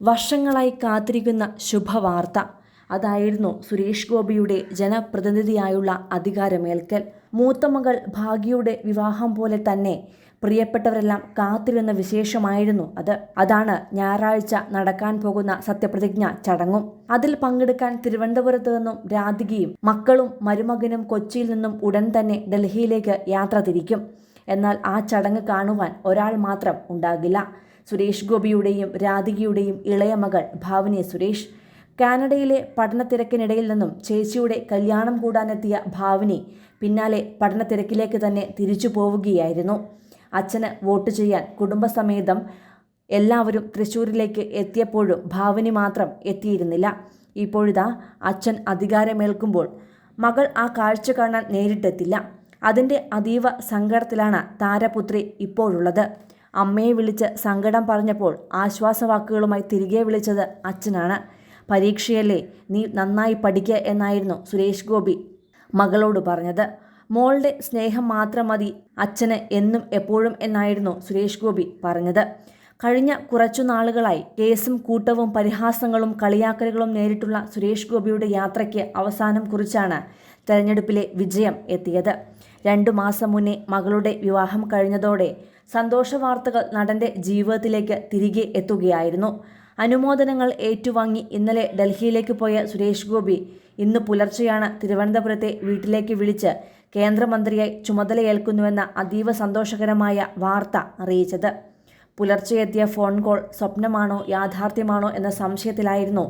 വർഷങ്ങളായി കാത്തിരിക്കുന്ന ശുഭവാർത്ത. അതായിരുന്നു സുരേഷ് ഗോപിയുടെ ജനപ്രതിനിധിയായുള്ള അധികാരമേൽക്കൽ. മൂത്ത മകൾ ഭാഗ്യയുടെ വിവാഹം പോലെ തന്നെ പ്രിയപ്പെട്ടവരെല്ലാം കാത്തിരുന്ന വിശേഷമായിരുന്നു അത്. അതാണ് ഞായറാഴ്ച നടക്കാൻ പോകുന്ന സത്യപ്രതിജ്ഞ ചടങ്ങും. അതിൽ പങ്കെടുക്കാൻ തിരുവനന്തപുരത്ത് നിന്നും രാധികയും മക്കളും മരുമകനും കൊച്ചിയിൽ നിന്നും ഉടൻ തന്നെ ഡൽഹിയിലേക്ക് യാത്ര തിരിക്കും. എന്നാൽ ആ ചടങ്ങ് കാണുവാൻ ഒരാൾ മാത്രം ഉണ്ടാകില്ല. സുരേഷ് ഗോപിയുടെയും രാധികയുടെയും ഇളയ മകൾ ഭാവനി സുരേഷ്. കാനഡയിലെ പഠനത്തിരക്കിനിടയിൽ നിന്നും ചേച്ചിയുടെ കല്യാണം കൂടാനെത്തിയ ഭാവനി പിന്നാലെ പഠനത്തിരക്കിലേക്ക് തന്നെ തിരിച്ചു പോവുകയായിരുന്നു. അച്ഛന് വോട്ട് ചെയ്യാൻ കുടുംബസമേതം എല്ലാവരും തൃശ്ശൂരിലേക്ക് എത്തിയപ്പോഴും ഭാവനി മാത്രം എത്തിയിരുന്നില്ല. ഇപ്പോഴിതാ അച്ഛൻ അധികാരമേൽക്കുമ്പോൾ മകൾ ആ കാഴ്ച കാണാൻ നേരിട്ടെത്തില്ല. അതിൻ്റെ അതീവ സങ്കടത്തിലാണ് താരപുത്രി ഇപ്പോഴുള്ളത്. അമ്മയെ വിളിച്ച് സങ്കടം പറഞ്ഞപ്പോൾ ആശ്വാസവാക്കുകളുമായി തിരികെ വിളിച്ചത് അച്ഛനാണ്. പരീക്ഷയല്ലേ, നീ നന്നായി പഠിക്കുക എന്നായിരുന്നു സുരേഷ് ഗോപി മകളോട് പറഞ്ഞത്. മോളുടെ സ്നേഹം മാത്രം മതി അച്ഛന് എന്നും എപ്പോഴും എന്നായിരുന്നു സുരേഷ് ഗോപി പറഞ്ഞത്. കഴിഞ്ഞ കുറച്ചു നാളുകളായി കേസും കൂട്ടവും പരിഹാസങ്ങളും കളിയാക്കലുകളും നേരിട്ടുള്ള സുരേഷ് ഗോപിയുടെ യാത്രയ്ക്ക് അവസാനം കുറിച്ചാണ് തെരഞ്ഞെടുപ്പിലെ വിജയം എത്തിയത്. 2 മാസം മുന്നേ മകളുടെ വിവാഹം കഴിഞ്ഞതോടെ സന്തോഷ വാർത്തകൾ നടന്റെ ജീവിതത്തിലേക്ക് തിരികെ എത്തുകയായിരുന്നു. അനുമോദനങ്ങൾ ഏറ്റുവാങ്ങി ഇന്നലെ ഡൽഹിയിലേക്ക് പോയ സുരേഷ് ഗോപി ഇന്ന് പുലർച്ചെയാണ് തിരുവനന്തപുരത്തെ വീട്ടിലേക്ക് വിളിച്ച് കേന്ദ്രമന്ത്രിയായി ചുമതലയേൽക്കുന്നുവെന്ന അതീവ സന്തോഷകരമായ വാർത്ത അറിയിച്ചത്. പുലർച്ചെയെത്തിയ ഫോൺ കോൾ സ്വപ്നമാണോ യാഥാർത്ഥ്യമാണോ എന്ന സംശയത്തിലായിരുന്നു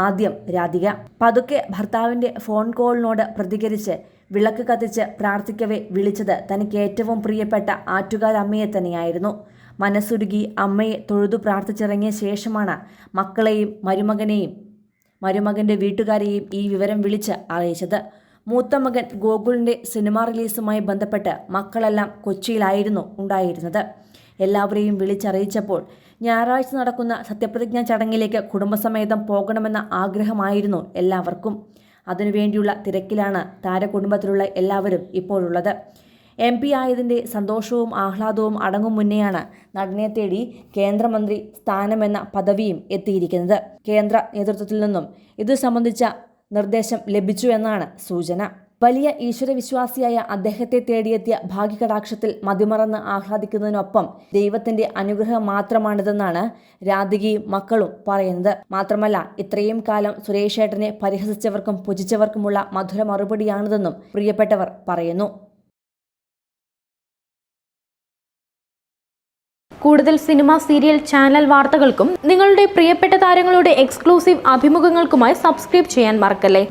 ആദ്യം രാധിക. പതുക്കെ ഭർത്താവിൻ്റെ ഫോൺ കോളിനോട് പ്രതികരിച്ച് വിളക്ക് കത്തിച്ച് പ്രാർത്ഥിക്കവേ വിളിച്ചത് തനിക്ക് ഏറ്റവും പ്രിയപ്പെട്ട ആറ്റുകാരമ്മയെ തന്നെയായിരുന്നു. മനസ്സുരുകി അമ്മയെ തൊഴുതു പ്രാർത്ഥിച്ചിറങ്ങിയ ശേഷമാണ് മക്കളെയും മരുമകൻ്റെ വീട്ടുകാരെയും ഈ വിവരം വിളിച്ച് അറിയിച്ചത്. മൂത്ത മകൻ ഗോകുലിൻ്റെ സിനിമ റിലീസുമായി ബന്ധപ്പെട്ട് മക്കളെല്ലാം കൊച്ചിയിലായിരുന്നു ഉണ്ടായിരുന്നത്. എല്ലാവരെയും വിളിച്ചറിയിച്ചപ്പോൾ ഞായറാഴ്ച നടക്കുന്ന സത്യപ്രതിജ്ഞാ ചടങ്ങിലേക്ക് കുടുംബസമേതം പോകണമെന്ന ആഗ്രഹമായിരുന്നു എല്ലാവർക്കും. അതിനുവേണ്ടിയുള്ള തിരക്കിലാണ് താരകുടുംബത്തിലുള്ള എല്ലാവരും ഇപ്പോഴുള്ളത്. MP ആയതിൻ്റെ സന്തോഷവും ആഹ്ലാദവും അടങ്ങും മുന്നെയാണ് നടനെ തേടി കേന്ദ്രമന്ത്രി സ്ഥാനമെന്ന പദവിയും എത്തിയിരിക്കുന്നത്. കേന്ദ്ര നേതൃത്വത്തിൽ നിന്നും ഇത് സംബന്ധിച്ച നിർദ്ദേശം ലഭിച്ചു എന്നാണ് സൂചന. വലിയ ഈശ്വരവിശ്വാസിയായ അദ്ദേഹത്തെ തേടിയെത്തിയ ഭാഗ്യകടാക്ഷത്തിൽ മതിമറന്ന് ആഹ്ലാദിക്കുന്നതിനൊപ്പം ദൈവത്തിന്റെ അനുഗ്രഹം മാത്രമാണിതെന്നാണ് രാധികയും മക്കളും പറയുന്നത്. മാത്രമല്ല, ഇത്രയും കാലം സുരേഷ് ഏട്ടനെ പരിഹസിച്ചവർക്കും പുജിച്ചവർക്കുമുള്ള മധുര മറുപടിയാണിതെന്നും പ്രിയപ്പെട്ടവർ പറയുന്നു. കൂടുതൽ സിനിമ, സീരിയൽ, ചാനൽ വാർത്തകൾക്കും നിങ്ങളുടെ പ്രിയപ്പെട്ട താരങ്ങളുടെ എക്സ്ക്ലൂസീവ് അഭിമുഖങ്ങൾക്കുമായി സബ്സ്ക്രൈബ് ചെയ്യാൻ മറക്കല്ലേ.